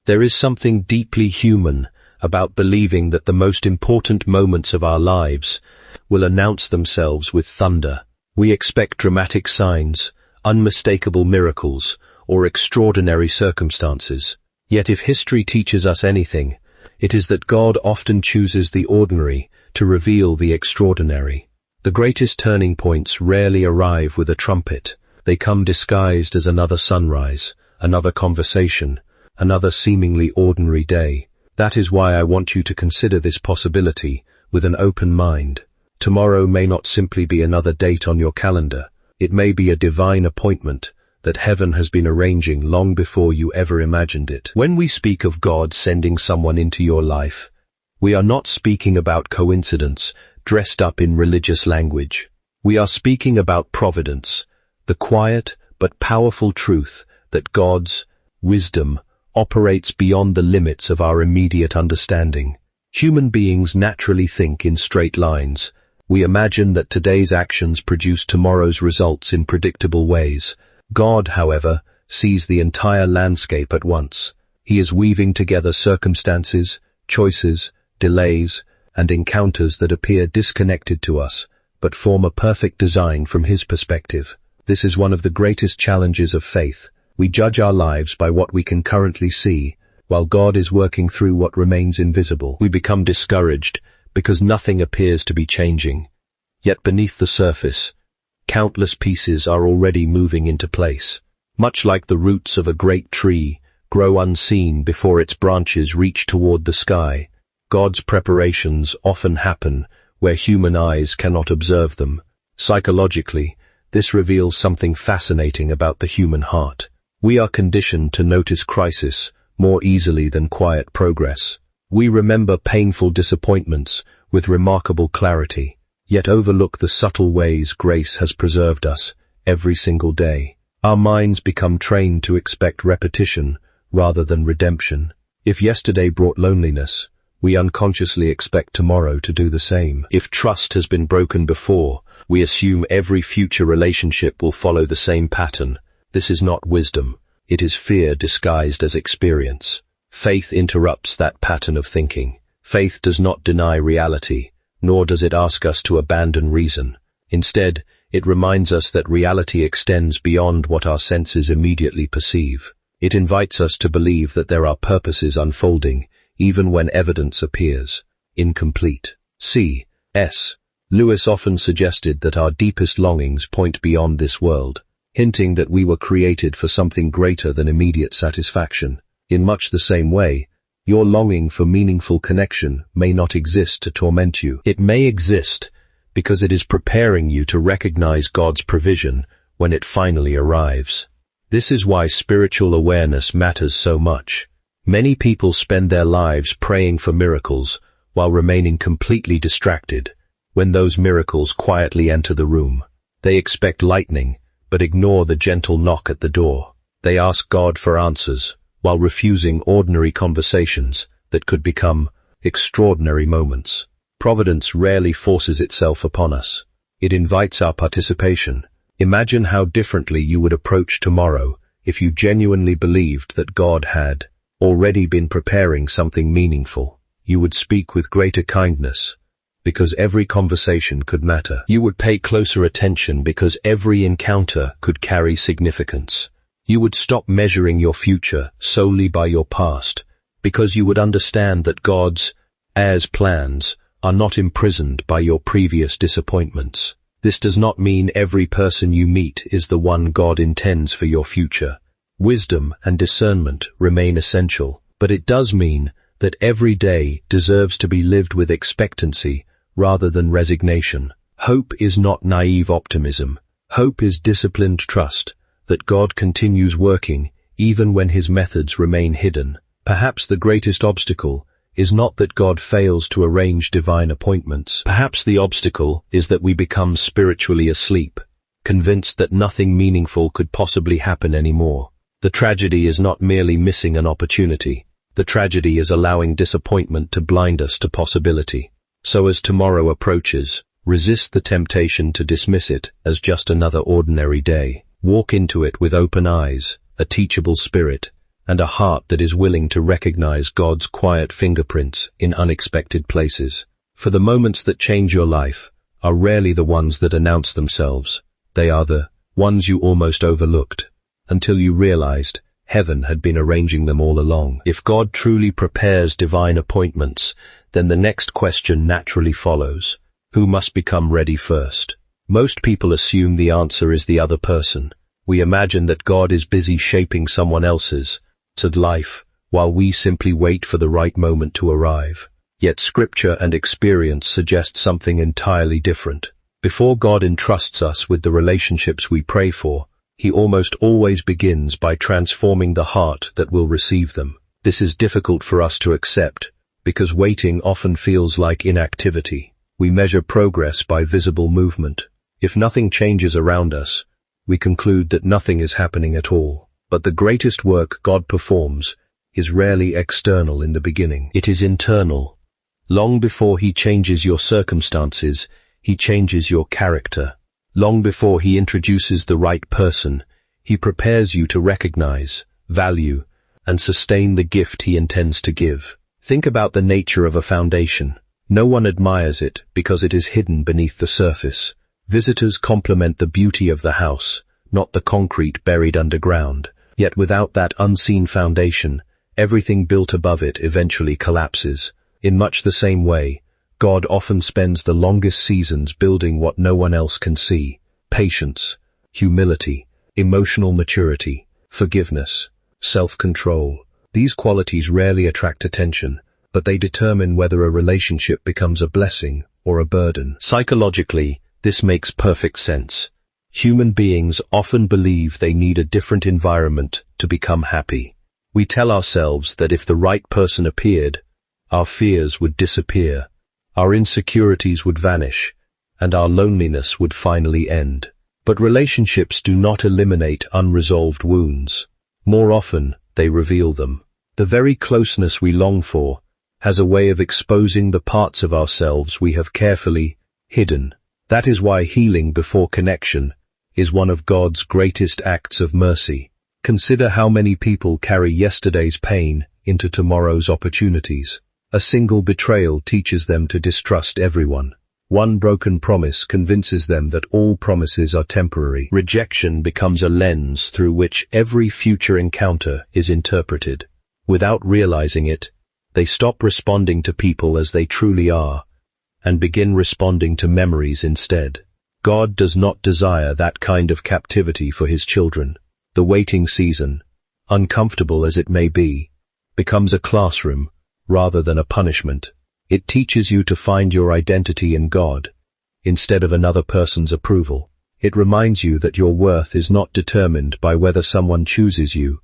There is something deeply human about believing that the most important moments of our lives will announce themselves with thunder. We expect dramatic signs, unmistakable miracles, or extraordinary circumstances. Yet if history teaches us anything, it is that God often chooses the ordinary to reveal the extraordinary. The greatest turning points rarely arrive with a trumpet. They come disguised as another sunrise, another conversation, another seemingly ordinary day. That is why I want you to consider this possibility with an open mind. Tomorrow may not simply be another date on your calendar. It may be a divine appointment that heaven has been arranging long before you ever imagined it. When we speak of God sending someone into your life, we are not speaking about coincidence dressed up in religious language. We are speaking about providence, the quiet but powerful truth that God's wisdom operates beyond the limits of our immediate understanding. Human beings naturally think in straight lines. We imagine that today's actions produce tomorrow's results in predictable ways. God, however, sees the entire landscape at once. He is weaving together circumstances, choices, delays, and encounters that appear disconnected to us, but form a perfect design from His perspective. This is one of the greatest challenges of faith. We judge our lives by what we can currently see, while God is working through what remains invisible. We become discouraged because nothing appears to be changing. Yet beneath the surface, countless pieces are already moving into place. Much like the roots of a great tree grow unseen before its branches reach toward the sky, God's preparations often happen where human eyes cannot observe them. Psychologically, this reveals something fascinating about the human heart. We are conditioned to notice crisis more easily than quiet progress. We remember painful disappointments with remarkable clarity, yet overlook the subtle ways grace has preserved us every single day. Our minds become trained to expect repetition rather than redemption. If yesterday brought loneliness, we unconsciously expect tomorrow to do the same. If trust has been broken before, we assume every future relationship will follow the same pattern. This is not wisdom. It is fear disguised as experience. Faith interrupts that pattern of thinking. Faith does not deny reality, nor does it ask us to abandon reason. Instead, it reminds us that reality extends beyond what our senses immediately perceive. It invites us to believe that there are purposes unfolding, even when evidence appears incomplete. C.S. Lewis often suggested that our deepest longings point beyond this world, hinting that we were created for something greater than immediate satisfaction. In much the same way, your longing for meaningful connection may not exist to torment you. It may exist because it is preparing you to recognize God's provision when it finally arrives. This is why spiritual awareness matters so much. Many people spend their lives praying for miracles while remaining completely distracted. When those miracles quietly enter the room, they expect lightning, but ignore the gentle knock at the door. They ask God for answers, while refusing ordinary conversations that could become extraordinary moments. Providence rarely forces itself upon us. It invites our participation. Imagine how differently you would approach tomorrow if you genuinely believed that God had already been preparing something meaningful. You would speak with greater kindness, because every conversation could matter. You would pay closer attention because every encounter could carry significance. You would stop measuring your future solely by your past, because you would understand that God's plans are not imprisoned by your previous disappointments. This does not mean every person you meet is the one God intends for your future. Wisdom and discernment remain essential, but it does mean that every day deserves to be lived with expectancy rather than resignation. Hope is not naive optimism. Hope is disciplined trust that God continues working even when His methods remain hidden. Perhaps the greatest obstacle is not that God fails to arrange divine appointments. Perhaps the obstacle is that we become spiritually asleep, convinced that nothing meaningful could possibly happen anymore. The tragedy is not merely missing an opportunity. The tragedy is allowing disappointment to blind us to possibility. So as tomorrow approaches, resist the temptation to dismiss it as just another ordinary day. Walk into it with open eyes, a teachable spirit, and a heart that is willing to recognize God's quiet fingerprints in unexpected places. For the moments that change your life are rarely the ones that announce themselves. They are the ones you almost overlooked, until you realized heaven had been arranging them all along. If God truly prepares divine appointments, then the next question naturally follows: who must become ready first? Most people assume the answer is the other person. We imagine that God is busy shaping someone else's life, while we simply wait for the right moment to arrive. Yet Scripture and experience suggest something entirely different. Before God entrusts us with the relationships we pray for, He almost always begins by transforming the heart that will receive them. This is difficult for us to accept, because waiting often feels like inactivity. We measure progress by visible movement. If nothing changes around us, we conclude that nothing is happening at all. But the greatest work God performs is rarely external in the beginning. It is internal. Long before He changes your circumstances, He changes your character. Long before He introduces the right person, He prepares you to recognize, value, and sustain the gift He intends to give. Think about the nature of a foundation. No one admires it because it is hidden beneath the surface. Visitors compliment the beauty of the house, not the concrete buried underground. Yet without that unseen foundation, everything built above it eventually collapses. In much the same way, God often spends the longest seasons building what no one else can see: patience, humility, emotional maturity, forgiveness, self-control. These qualities rarely attract attention, but they determine whether a relationship becomes a blessing or a burden. Psychologically, this makes perfect sense. Human beings often believe they need a different environment to become happy. We tell ourselves that if the right person appeared, our fears would disappear, our insecurities would vanish, and our loneliness would finally end. But relationships do not eliminate unresolved wounds. More often, they reveal them. The very closeness we long for has a way of exposing the parts of ourselves we have carefully hidden. That is why healing before connection is one of God's greatest acts of mercy. Consider how many people carry yesterday's pain into tomorrow's opportunities. A single betrayal teaches them to distrust everyone. One broken promise convinces them that all promises are temporary. Rejection becomes a lens through which every future encounter is interpreted. Without realizing it, they stop responding to people as they truly are, and begin responding to memories instead. God does not desire that kind of captivity for His children. The waiting season, uncomfortable as it may be, becomes a classroom rather than a punishment. It teaches you to find your identity in God, instead of another person's approval. It reminds you that your worth is not determined by whether someone chooses you,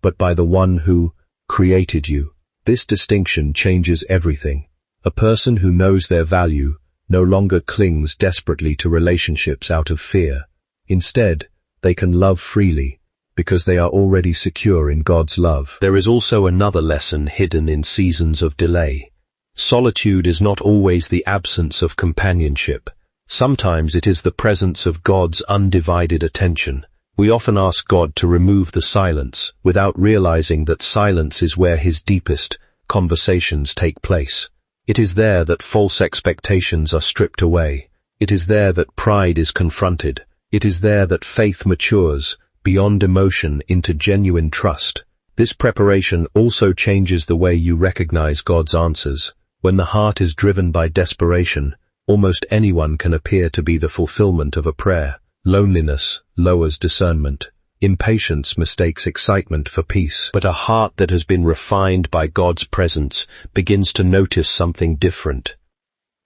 but by the one who created you. This distinction changes everything. A person who knows their value no longer clings desperately to relationships out of fear. Instead, they can love freely, because they are already secure in God's love. There is also another lesson hidden in seasons of delay. Solitude is not always the absence of companionship. Sometimes it is the presence of God's undivided attention. We often ask God to remove the silence, without realizing that silence is where His deepest conversations take place. It is there that false expectations are stripped away. It is there that pride is confronted. It is there that faith matures beyond emotion into genuine trust. This preparation also changes the way you recognize God's answers. When the heart is driven by desperation, almost anyone can appear to be the fulfillment of a prayer. Loneliness lowers discernment. Impatience mistakes excitement for peace. But a heart that has been refined by God's presence begins to notice something different.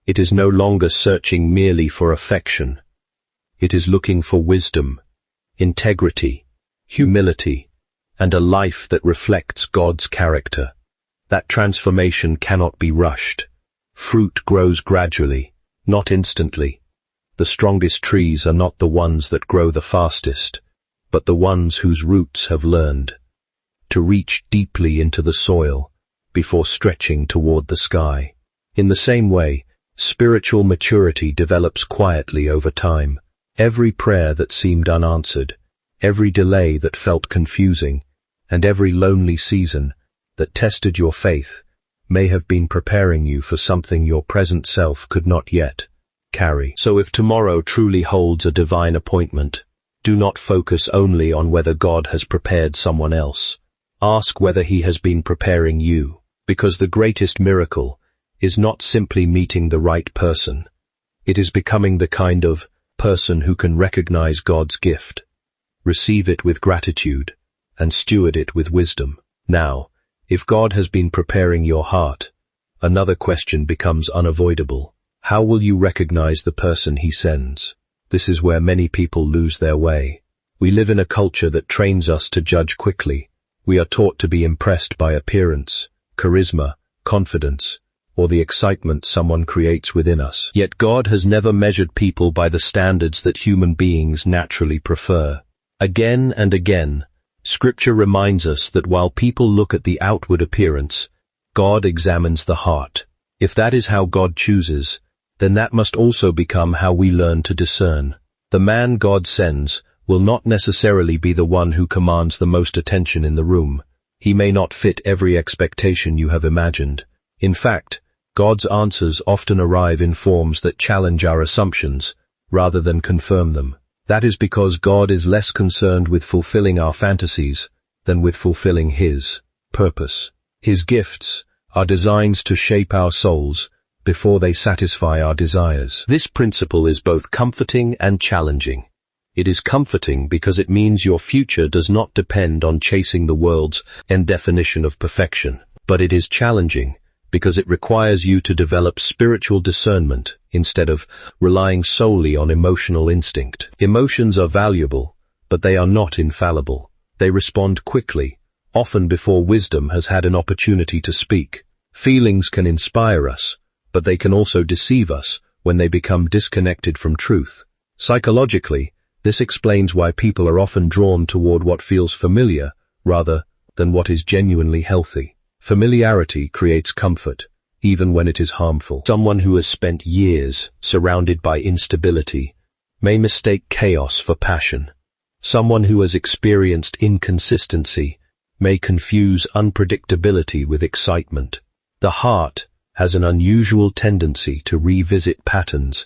It is no longer searching merely for affection. It is looking for wisdom, integrity, humility, and a life that reflects God's character. That transformation cannot be rushed. Fruit grows gradually, not instantly. The strongest trees are not the ones that grow the fastest, but the ones whose roots have learned to reach deeply into the soil before stretching toward the sky. In the same way, spiritual maturity develops quietly over time. Every prayer that seemed unanswered, every delay that felt confusing, and every lonely season that tested your faith may have been preparing you for something your present self could not yet carry. So if tomorrow truly holds a divine appointment, do not focus only on whether God has prepared someone else. Ask whether He has been preparing you, because the greatest miracle is not simply meeting the right person. It is becoming the kind of person who can recognize God's gift, receive it with gratitude, and steward it with wisdom. Now, if God has been preparing your heart, another question becomes unavoidable. How will you recognize the person He sends? This is where many people lose their way. We live in a culture that trains us to judge quickly. We are taught to be impressed by appearance, charisma, confidence, or the excitement someone creates within us. Yet God has never measured people by the standards that human beings naturally prefer. Again and again, Scripture reminds us that while people look at the outward appearance, God examines the heart. If that is how God chooses, then that must also become how we learn to discern. The man God sends will not necessarily be the one who commands the most attention in the room. He may not fit every expectation you have imagined. In fact, God's answers often arrive in forms that challenge our assumptions, rather than confirm them. That is because God is less concerned with fulfilling our fantasies than with fulfilling His purpose. His gifts are designed to shape our souls before they satisfy our desires. This principle is both comforting and challenging. It is comforting because it means your future does not depend on chasing the world's definition of perfection, but it is challenging because it requires you to develop spiritual discernment instead of relying solely on emotional instinct. Emotions are valuable, but they are not infallible. They respond quickly, often before wisdom has had an opportunity to speak. Feelings can inspire us, but they can also deceive us when they become disconnected from truth. Psychologically, this explains why people are often drawn toward what feels familiar rather than what is genuinely healthy. Familiarity creates comfort, even when it is harmful. Someone who has spent years surrounded by instability may mistake chaos for passion. Someone who has experienced inconsistency may confuse unpredictability with excitement. The heart has an unusual tendency to revisit patterns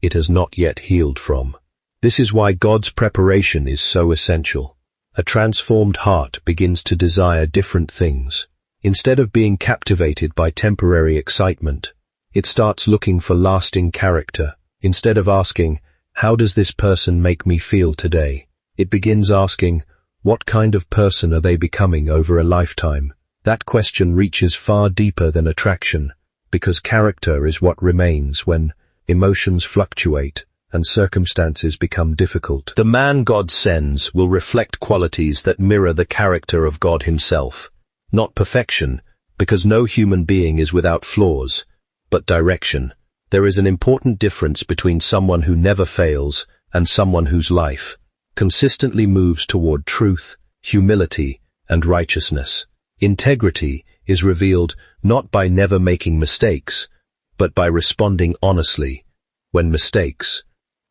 it has not yet healed from. This is why God's preparation is so essential. A transformed heart begins to desire different things. Instead of being captivated by temporary excitement, it starts looking for lasting character. Instead of asking, how does this person make me feel today? It begins asking, what kind of person are they becoming over a lifetime? That question reaches far deeper than attraction, because character is what remains when emotions fluctuate and circumstances become difficult. The man God sends will reflect qualities that mirror the character of God Himself. Not perfection, because no human being is without flaws, but direction. There is an important difference between someone who never fails and someone whose life consistently moves toward truth, humility, and righteousness. Integrity is revealed not by never making mistakes, but by responding honestly when mistakes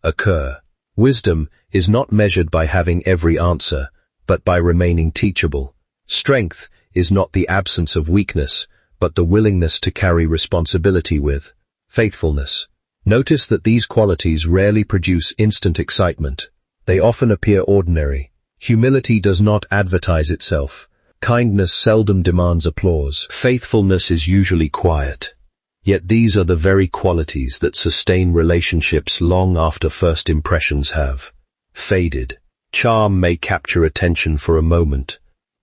occur. Wisdom is not measured by having every answer, but by remaining teachable. Strength is not the absence of weakness, but the willingness to carry responsibility with faithfulness. Notice that these qualities rarely produce instant excitement. They often appear ordinary. Humility does not advertise itself. Kindness seldom demands applause. Faithfulness is usually quiet. Yet these are the very qualities that sustain relationships long after first impressions have faded. Charm may capture attention for a moment,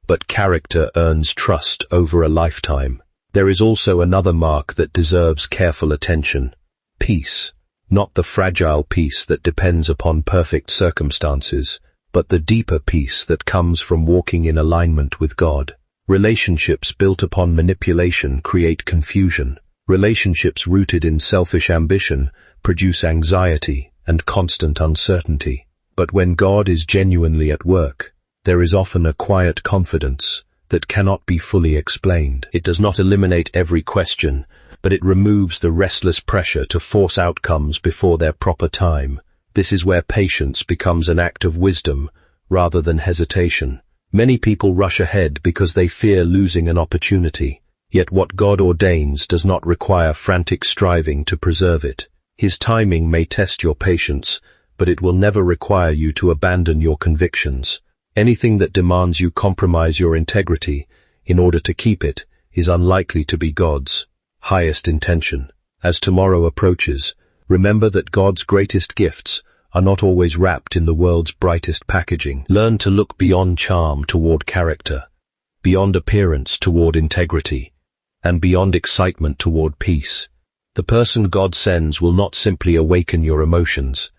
but character earns trust over a lifetime. There is also another mark that deserves careful attention: peace. Not the fragile peace that depends upon perfect circumstances, but the deeper peace that comes from walking in alignment with God. Relationships built upon manipulation create confusion. Relationships rooted in selfish ambition produce anxiety and constant uncertainty. But when God is genuinely at work, there is often a quiet confidence that cannot be fully explained. It does not eliminate every question, but it removes the restless pressure to force outcomes before their proper time. This is where patience becomes an act of wisdom rather than hesitation. Many people rush ahead because they fear losing an opportunity. Yet what God ordains does not require frantic striving to preserve it. His timing may test your patience, but it will never require you to abandon your convictions. Anything that demands you compromise your integrity in order to keep it is unlikely to be God's highest intention. As tomorrow approaches, remember that God's greatest gifts are not always wrapped in the world's brightest packaging. Learn to look beyond charm toward character, beyond appearance toward integrity, and beyond excitement toward peace. The person God sends will not simply awaken your emotions.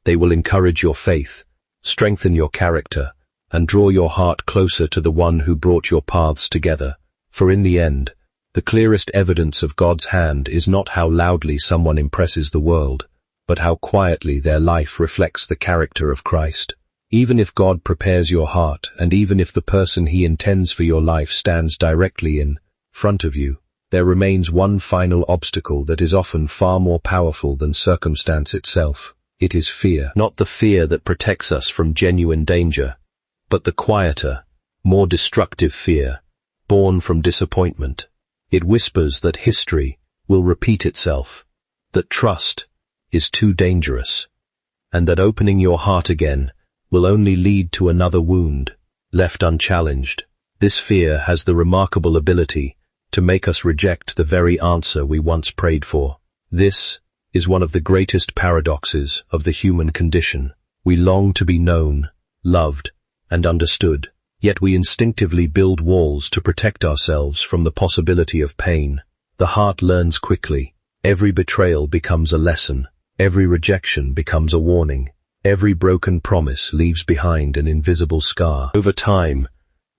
They will encourage your faith, strengthen your character, and draw your heart closer to the one who brought your paths together. For in the end, the clearest evidence of God's hand is not how loudly someone impresses the world, but how quietly their life reflects the character of Christ. Even if God prepares your heart, and even if the person He intends for your life stands directly in front of you, there remains one final obstacle that is often far more powerful than circumstance itself. It is fear. Not the fear that protects us from genuine danger, but the quieter, more destructive fear, born from disappointment. It whispers that history will repeat itself, that trust is too dangerous, and that opening your heart again will only lead to another wound, left unchallenged. This fear has the remarkable ability to make us reject the very answer we once prayed for. This is one of the greatest paradoxes of the human condition. We long to be known, loved, and understood, yet we instinctively build walls to protect ourselves from the possibility of pain. The heart learns quickly. Every betrayal becomes a lesson. Every rejection becomes a warning. Every broken promise leaves behind an invisible scar. Over time,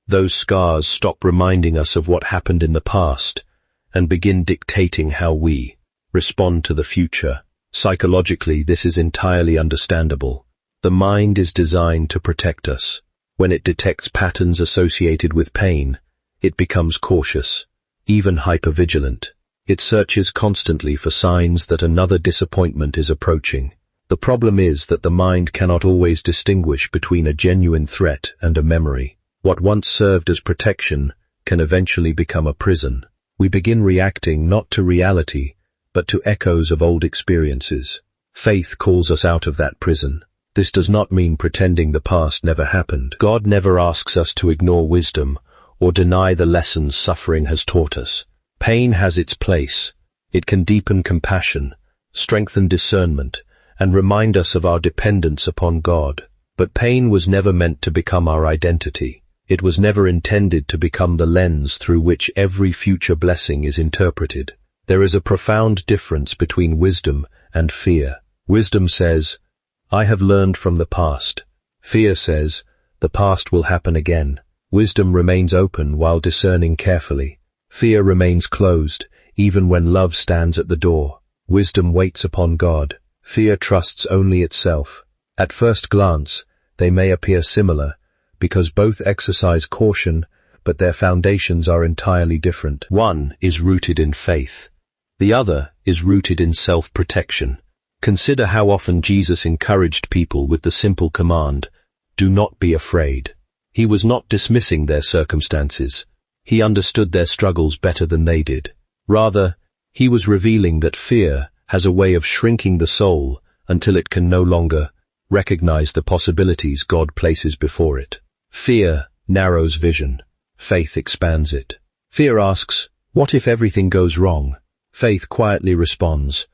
those scars stop reminding us of what happened in the past and begin dictating how we respond to the future. Psychologically, this is entirely understandable. The mind is designed to protect us. When it detects patterns associated with pain, it becomes cautious, even hypervigilant. It searches constantly for signs that another disappointment is approaching. The problem is that the mind cannot always distinguish between a genuine threat and a memory. What once served as protection can eventually become a prison. We begin reacting not to reality, but to echoes of old experiences. Faith calls us out of that prison. This does not mean pretending the past never happened. God never asks us to ignore wisdom or deny the lessons suffering has taught us. Pain has its place. It can deepen compassion, strengthen discernment, and remind us of our dependence upon God. But pain was never meant to become our identity. It was never intended to become the lens through which every future blessing is interpreted. There is a profound difference between wisdom and fear. Wisdom says, I have learned from the past. Fear says, the past will happen again. Wisdom remains open while discerning carefully. Fear remains closed, even when love stands at the door. Wisdom waits upon God. Fear trusts only itself. At first glance, they may appear similar, because both exercise caution, but their foundations are entirely different. One is rooted in faith. The other is rooted in self-protection. Consider how often Jesus encouraged people with the simple command, do not be afraid. He was not dismissing their circumstances. He understood their struggles better than they did. Rather, he was revealing that fear has a way of shrinking the soul until it can no longer recognize the possibilities God places before it. Fear narrows vision. Faith expands it. Fear asks, what if everything goes wrong? Faith quietly responds,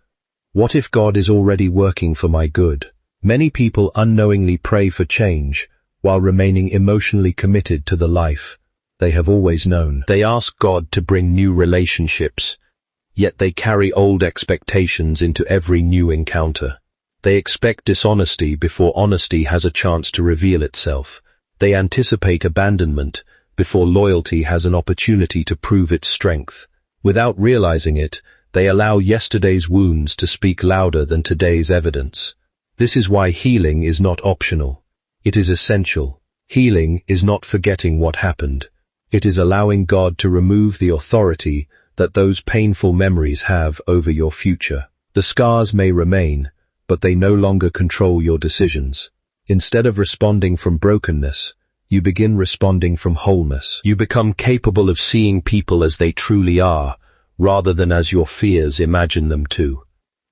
what if God is already working for my good? Many people unknowingly pray for change while remaining emotionally committed to the life they have always known. They ask God to bring new relationships, yet they carry old expectations into every new encounter. They expect dishonesty before honesty has a chance to reveal itself. They anticipate abandonment before loyalty has an opportunity to prove its strength. Without realizing it, they allow yesterday's wounds to speak louder than today's evidence. This is why healing is not optional. It is essential. Healing is not forgetting what happened. It is allowing God to remove the authority that those painful memories have over your future. The scars may remain, but they no longer control your decisions. Instead of responding from brokenness, You begin responding from wholeness. You become capable of seeing people as they truly are, rather than as your fears imagine them to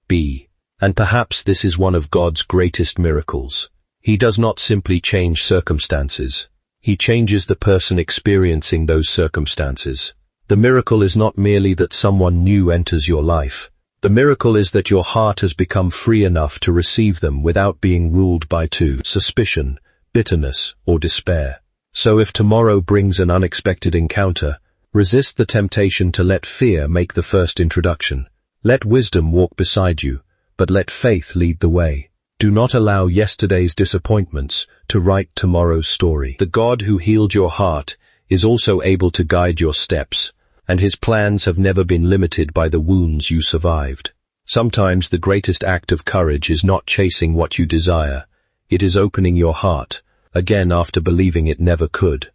be. And perhaps this is one of God's greatest miracles. He does not simply change circumstances. He changes the person experiencing those circumstances. The miracle is not merely that someone new enters your life. The miracle is that your heart has become free enough to receive them without being ruled by suspicion, bitterness, or despair. So if tomorrow brings an unexpected encounter, resist the temptation to let fear make the first introduction. Let wisdom walk beside you, but let faith lead the way. Do not allow yesterday's disappointments to write tomorrow's story. The God who healed your heart is also able to guide your steps, and his plans have never been limited by the wounds you survived. Sometimes the greatest act of courage is not chasing what you desire. It is opening your heart, again after believing it never could.